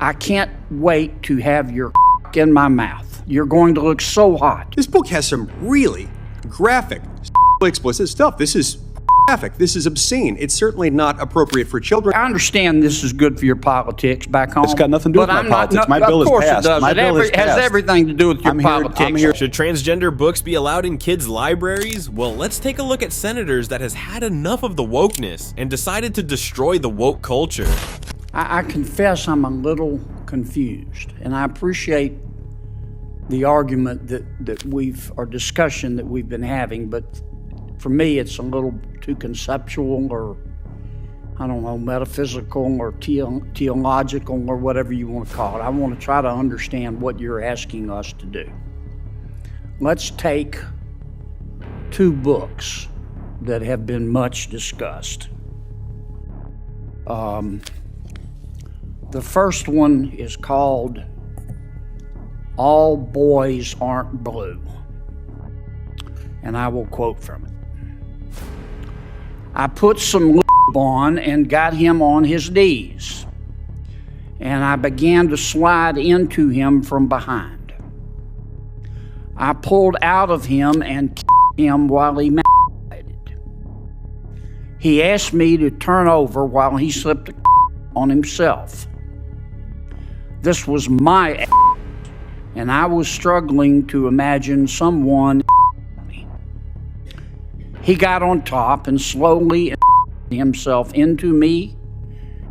I can't wait to have your in my mouth. You're going to look so hot. This book has some really graphic, explicit stuff. This is graphic. This is obscene. It's certainly not appropriate for children. I understand this is good for your politics back home. It's got nothing to do with my politics. My bill is passed. Of course it does. It has everything to do with your politics. Should transgender books be allowed in kids' libraries? Well, let's take a look at senators that has had enough of the wokeness and decided to destroy the woke culture. I confess I'm a little confused, and I appreciate the argument or discussion that we've been having, but for me, it's a little too conceptual, or I don't know, metaphysical or theological or whatever you want to call it. I want to try to understand what you're asking us to do. Let's take two books that have been much discussed. The first one is called All Boys Aren't Blue, and I will quote from it. I put some lube on and got him on his knees, and I began to slide into him from behind. I pulled out of him and kicked him while he masturbated. He asked me to turn over while he slipped on himself. This was my act, and I was struggling to imagine someone. He got on top and slowly himself into me.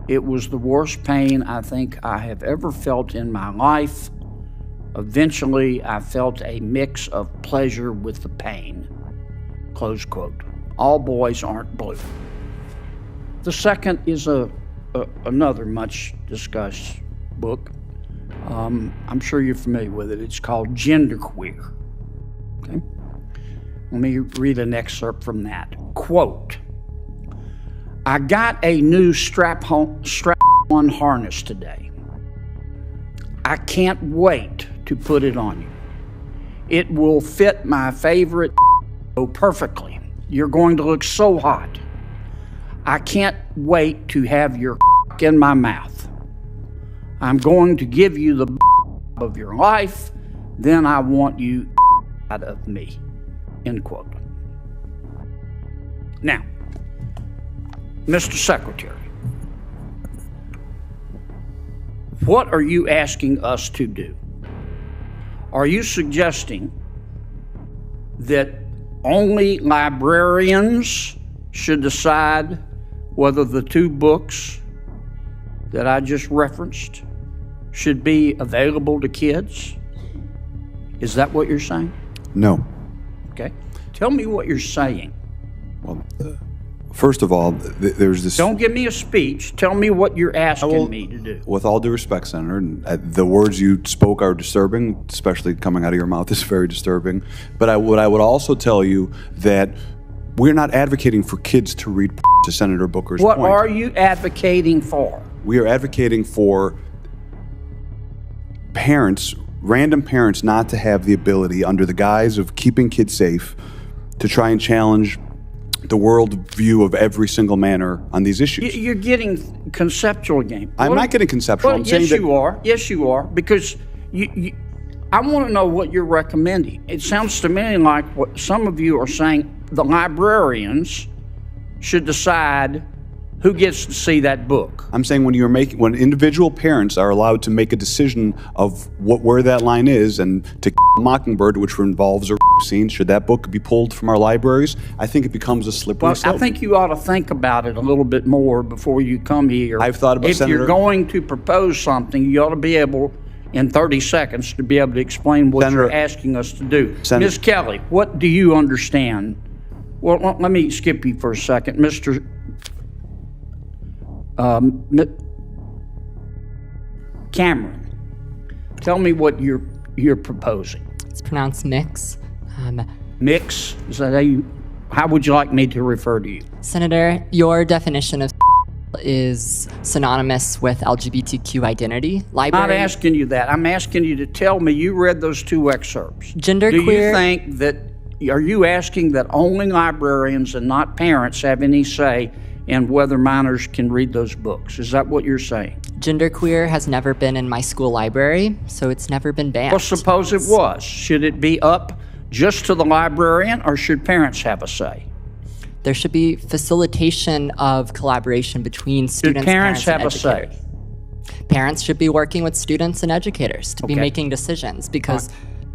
It was the worst pain I think I have ever felt in my life. Eventually, I felt a mix of pleasure with the pain. Close quote. All Boys Aren't Blue. The second is another much discussed book. I'm sure you're familiar with it. It's called Genderqueer. Okay? Let me read an excerpt from that. Quote, I got a new strap-on harness today. I can't wait to put it on you. It will fit my favorite perfectly. You're going to look so hot. I can't wait to have your in my mouth. I'm going to give you the of your life, then I want you out of me. End quote. Now, Mr. Secretary, what are you asking us to do? Are you suggesting that only librarians should decide whether the two books that I just referenced should be available to kids? Is that what you're saying? No. Okay. Tell me what you're saying. Well, first of all, there's this... Don't give me a speech. Tell me what you're asking me to do. With all due respect, Senator, the words you spoke are disturbing, especially coming out of your mouth is very disturbing. But I would also tell you that we're not advocating for kids to read to Senator Booker's point. What are you advocating for? We are advocating for parents, random parents, not to have the ability, under the guise of keeping kids safe, to try and challenge the world view of every single manner on these issues. You're getting conceptual again. I'm not getting conceptual. I'm saying that... you are. Yes, you are. Because I want to know what you're recommending. It sounds to me like what some of you are saying, the librarians should decide who gets to see that book. I'm saying when individual parents are allowed to make a decision of where that line is, and to Mockingbird, which involves a scene, should that book be pulled from our libraries? I think it becomes a slippery slope. I think you ought to think about it a little bit more before you come here. I've thought about, Senator, you're going to propose something, you ought to be able, in 30 seconds, to be able to explain what you're asking us to do. Ms. Kelly, what do you understand? Well, let me skip you for a second. Mr. Cameron, tell me what you're proposing. It's pronounced mix. Mix? Is that how would you like me to refer to you? Senator, your definition of is synonymous with LGBTQ identity. I'm not asking you that. I'm asking you to tell me you read those two excerpts. Genderqueer. Do you think that, are you asking that only librarians and not parents have any say in whether minors can read those books? Is that what you're saying? Genderqueer has never been in my school library, so it's never been banned. Well, suppose it was. Should it be up just to the librarian, or should parents have a say? There should be facilitation of collaboration between students, parents have and a say? educators. Parents should be working with students and educators to be Okay. making decisions, because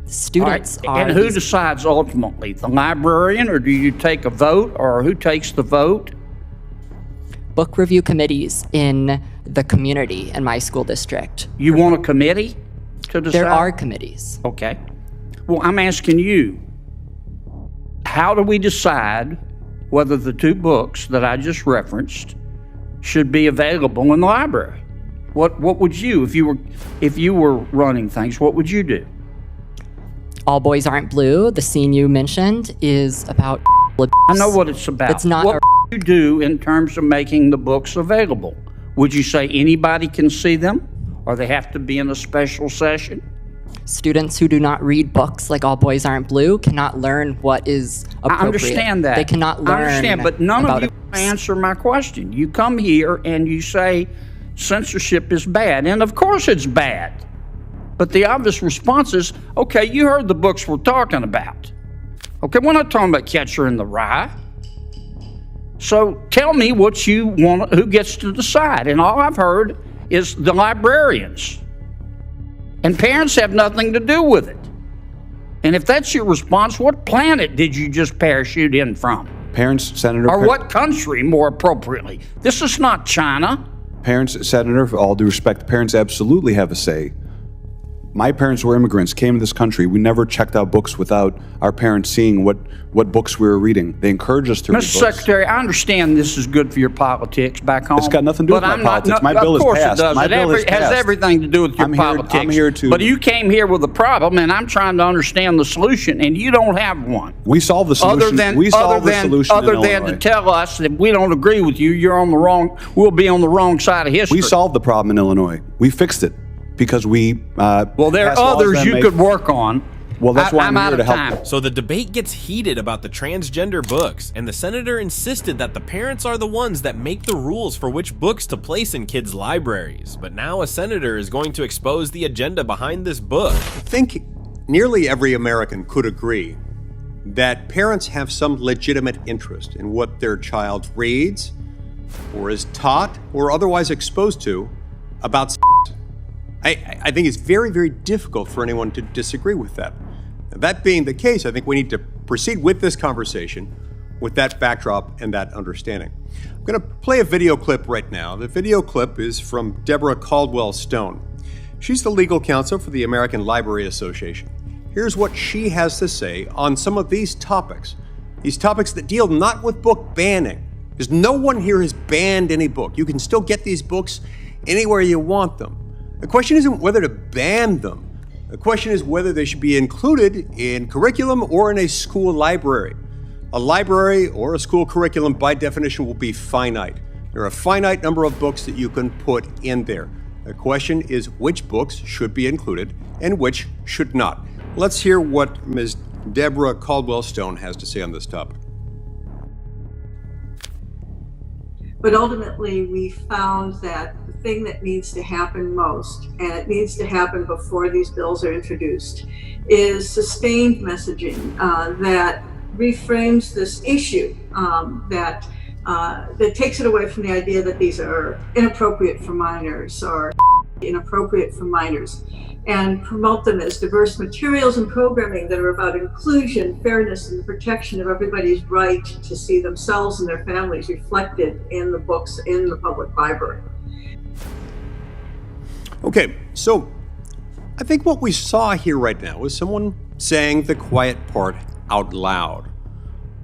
students are... And who decides ultimately? The librarian, or do you take a vote, or who takes the vote? Book review committees in the community in my school district. You want a committee to decide? There are committees. Okay. Well, I'm asking you, how do we decide whether the two books that I just referenced should be available in the library? What would you, if you were running things, what would you do? All Boys Aren't Blue, the scene you mentioned, is about abuse. I know what it's about. It's not what would you do in terms of making the books available? Would you say anybody can see them, or they have to be in a special session? Students who do not read books like All Boys Aren't Blue cannot learn what is appropriate. I understand that. They cannot learn. I understand, but none of you abuse. answer my question. You come here and you say censorship is bad, and of course it's bad. But the obvious response is, okay, you heard the books we're talking about. Okay, we're not talking about Catcher in the Rye. So tell me what you want, who gets to decide. And all I've heard is the librarians. And parents have nothing to do with it. And if that's your response, what planet did you just parachute in from? Parents, Senator. Or what country, more appropriately? This is not China. Parents, Senator, for all due respect, parents absolutely have a say. My parents were immigrants, came to this country. We never checked out books without our parents seeing what books we were reading. They encouraged us to read Mr. books. Secretary, I understand this is good for your politics back home. It's got nothing to do with my politics. My bill is Of course passed. it does. My It bill is has passed. everything to do with your politics. I'm here to... But you came here with a problem, and I'm trying to understand the solution, and you don't have one. We solved the solution. Other than to tell us that we don't agree with you, we'll be on the wrong side of history. We solved the problem in Illinois. We fixed it because we well, there are others you could work on. Well, that's why I'm out here to of help. time. So the debate gets heated about the transgender books, and the senator insisted that the parents are the ones that make the rules for which books to place in kids' libraries. But now a senator is going to expose the agenda behind this book. I think nearly every American could agree that parents have some legitimate interest in what their child reads, or is taught, or otherwise exposed to about sex. I think it's very, very difficult for anyone to disagree with that. That being the case, I think we need to proceed with this conversation with that backdrop and that understanding. I'm going to play a video clip right now. The video clip is from Deborah Caldwell Stone. She's the legal counsel for the American Library Association. Here's what she has to say on some of these topics that deal not with book banning, because no one here has banned any book. You can still get these books anywhere you want them. The question isn't whether to ban them. The question is whether they should be included in curriculum or in a school library. A library or a school curriculum, by definition, will be finite. There are a finite number of books that you can put in there. The question is which books should be included and which should not. Let's hear what Ms. Deborah Caldwell Stone has to say on this topic. But ultimately, we found that the thing that needs to happen most, and it needs to happen before these bills are introduced, is sustained messaging that reframes this issue, that takes it away from the idea that these are inappropriate for minors or inappropriate for minors, and promote them as diverse materials and programming that are about inclusion, fairness, and the protection of everybody's right to see themselves and their families reflected in the books in the public library. Okay, so I think what we saw here right now was someone saying the quiet part out loud,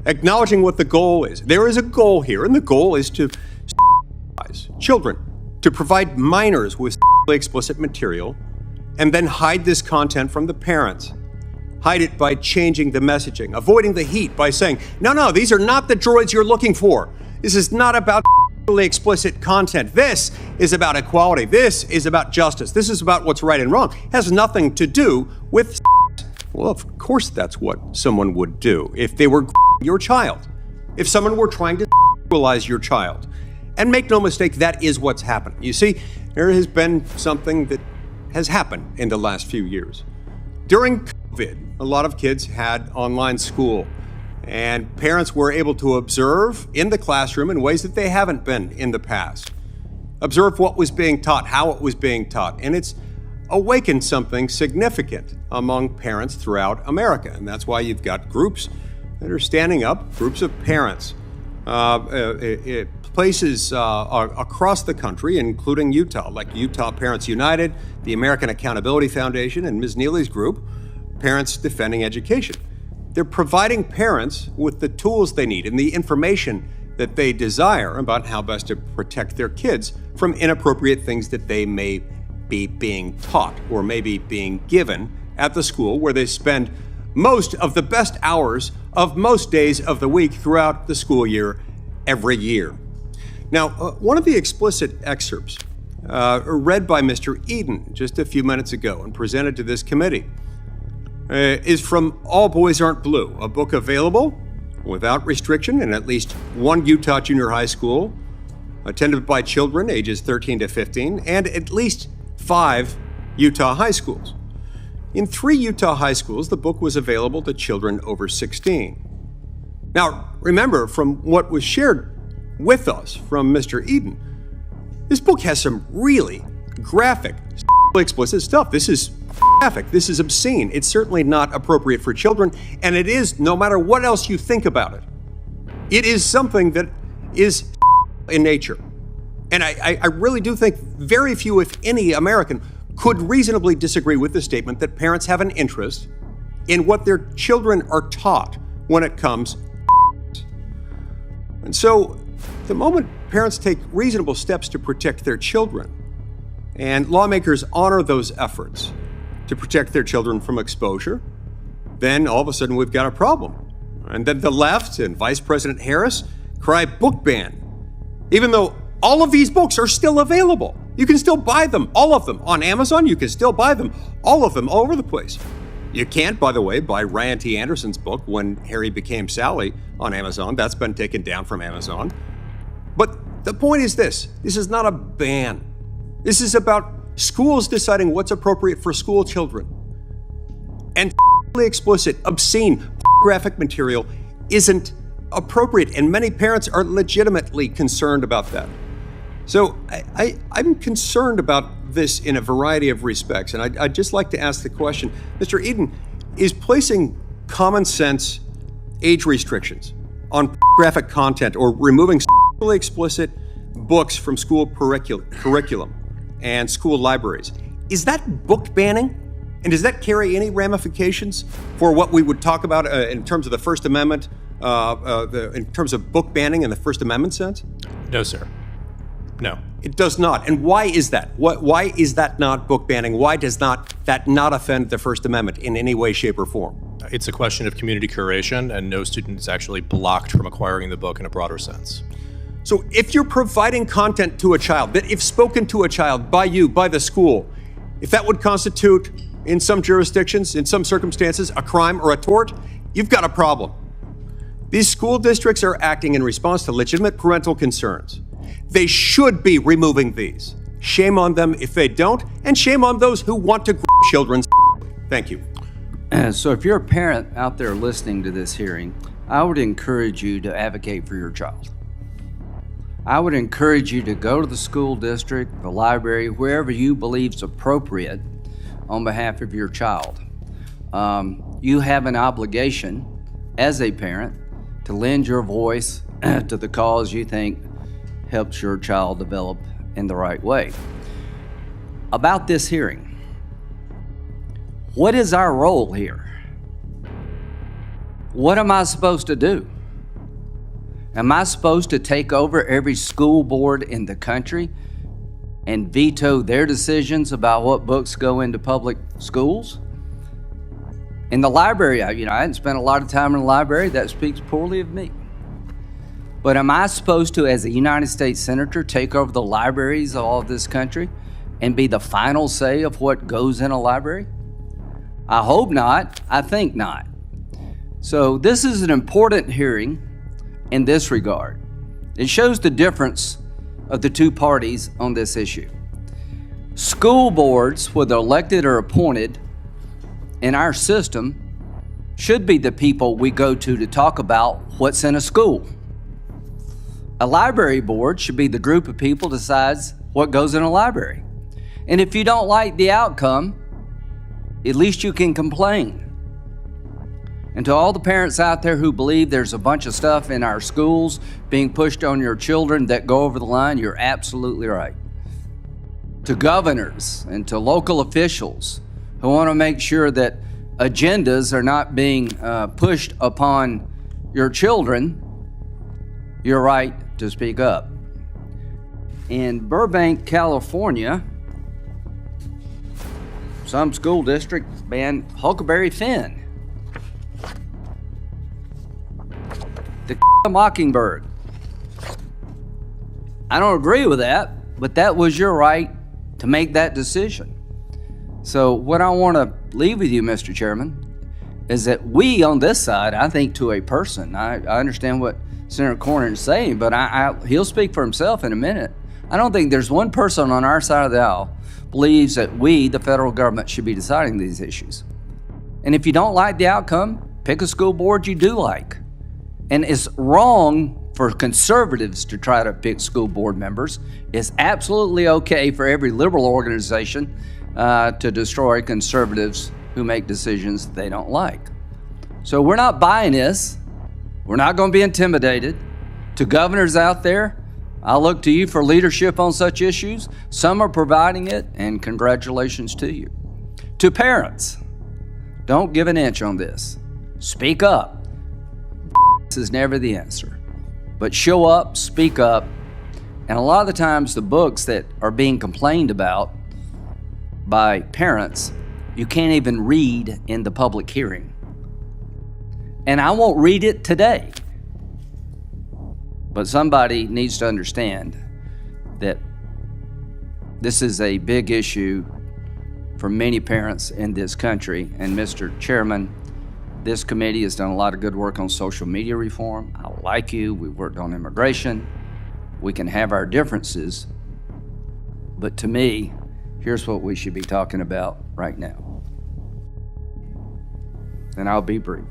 acknowledging what the goal is. There is a goal here, and the goal is to children, to provide minors with explicit material, and then hide this content from the parents. Hide it by changing the messaging, avoiding the heat by saying, no, these are not the droids you're looking for. This is not about explicit content. This is about equality. This is about justice. This is about what's right and wrong. It has nothing to do with. Well, of course that's what someone would do if they were your child. If someone were trying to sexualize your child. And make no mistake, that is what's happening. You see, there has been something that has happened in the last few years. During COVID, a lot of kids had online school, and parents were able to observe in the classroom in ways that they haven't been in the past. Observe what was being taught, how it was being taught, and it's awakened something significant among parents throughout America. And that's why you've got groups that are standing up, groups of parents, places across the country, including Utah, like Utah Parents United, the American Accountability Foundation, and Ms. Neely's group, Parents Defending Education. They're providing parents with the tools they need and the information that they desire about how best to protect their kids from inappropriate things that they may be being taught or maybe being given at the school where they spend most of the best hours of most days of the week throughout the school year every year. Now, one of the explicit excerpts read by Mr. Eden just a few minutes ago and presented to this committee is from All Boys Aren't Blue, a book available without restriction in at least one Utah junior high school, attended by children ages 13 to 15, and at least 5 Utah high schools. In 3 Utah high schools, the book was available to children over 16. Now, remember, from what was shared with us from Mr. Eden, this book has some really graphic, explicit stuff. This is graphic. This is obscene. It's certainly not appropriate for children, and it is, no matter what else you think about it, it is something that is in nature. And I really do think very few, if any, American could reasonably disagree with the statement that parents have an interest in what their children are taught when it comes. And so, the moment parents take reasonable steps to protect their children, and lawmakers honor those efforts to protect their children from exposure, then all of a sudden we've got a problem. And then the left and Vice President Harris cry book ban, even though all of these books are still available. You can still buy them, all of them. On Amazon, you can still buy them, all of them, all over the place. You can't, by the way, buy Ryan T. Anderson's book, When Harry Became Sally, on Amazon. That's been taken down from Amazon. But the point is this is not a ban. This is about schools deciding what's appropriate for school children. And explicit, obscene, graphic material isn't appropriate, and many parents are legitimately concerned about that. So I'm concerned about this in a variety of respects, and I'd just like to ask the question, Mr. Eden, is placing common sense age restrictions on graphic content or removing sexually explicit books from school curriculum and school libraries, is that book banning? And does that carry any ramifications for what we would talk about in terms of the First Amendment, in terms of book banning in the First Amendment sense? No, sir. No. It does not. And why is that? Why is that not book banning? Why does that not offend the First Amendment in any way, shape, or form? It's a question of community curation, and no student is actually blocked from acquiring the book in a broader sense. So if you're providing content to a child, that if spoken to a child by you, by the school, if that would constitute, in some jurisdictions, in some circumstances, a crime or a tort, you've got a problem. These school districts are acting in response to legitimate parental concerns. They should be removing these. Shame on them if they don't, and shame on those who want to grow children. Thank you. So if you're a parent out there listening to this hearing, I would encourage you to advocate for your child. I would encourage you to go to the school district, the library, wherever you believe is appropriate on behalf of your child. You have an obligation as a parent to lend your voice to the cause you think helps your child develop in the right way. About this hearing, what is our role here? What am I supposed to do? Am I supposed to take over every school board in the country and veto their decisions about what books go into public schools? In the library, I hadn't spent a lot of time in the library. That speaks poorly of me. But am I supposed to, as a United States Senator, take over the libraries of all of this country and be the final say of what goes in a library? I hope not. I think not. So this is an important hearing in this regard. It shows the difference of the two parties on this issue. School boards, whether elected or appointed in our system, should be the people we go to talk about what's in a school. A library board should be the group of people that decides what goes in a library. And if you don't like the outcome, at least you can complain. And to all the parents out there who believe there's a bunch of stuff in our schools being pushed on your children that go over the line, you're absolutely right. To governors and to local officials who want to make sure that agendas are not being pushed upon your children, you're right to speak up. In Burbank, California, some school districts banned Huckleberry Finn, the mockingbird. I don't agree with that, but that was your right to make that decision. So what I want to leave with you, Mr. Chairman, is that we on this side, I think to a person, I understand what Senator Cornyn is saying, but he'll speak for himself in a minute. I don't think there's one person on our side of the aisle believes that we, the federal government, should be deciding these issues. And if you don't like the outcome, pick a school board you do like. And it's wrong for conservatives to try to pick school board members. It's absolutely okay for every liberal organization to destroy conservatives who make decisions they don't like. So we're not buying this. We're not going to be intimidated. To governors out there, I look to you for leadership on such issues. Some are providing it, and congratulations to you. To parents, don't give an inch on this. Speak up. This is never the answer. But show up, speak up, and a lot of the times the books that are being complained about by parents, you can't even read in the public hearing. And I won't read it today. But somebody needs to understand that this is a big issue for many parents in this country. And Mr. Chairman, this committee has done a lot of good work on social media reform. I like you. We've worked on immigration. We can have our differences. But to me, here's what we should be talking about right now. And I'll be brief.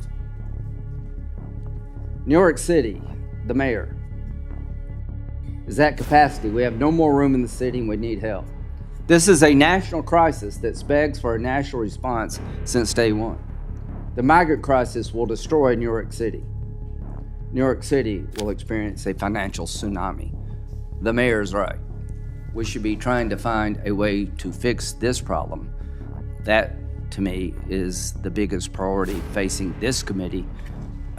New York City, the mayor is at capacity. We have no more room in the city and we need help. This is a national crisis that begs for a national response since day one. The migrant crisis will destroy New York City. New York City will experience a financial tsunami. The mayor's right. We should be trying to find a way to fix this problem. That, to me, is the biggest priority facing this committee.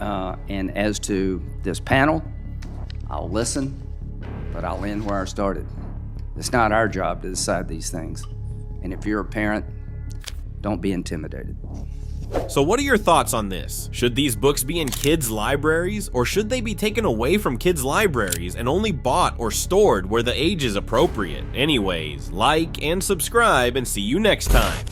And as to this panel, I'll listen, but I'll end where I started. It's not our job to decide these things. And if you're a parent, don't be intimidated. So what are your thoughts on this? Should these books be in kids' libraries, or should they be taken away from kids' libraries and only bought or stored where the age is appropriate? Anyways, like and subscribe, and see you next time.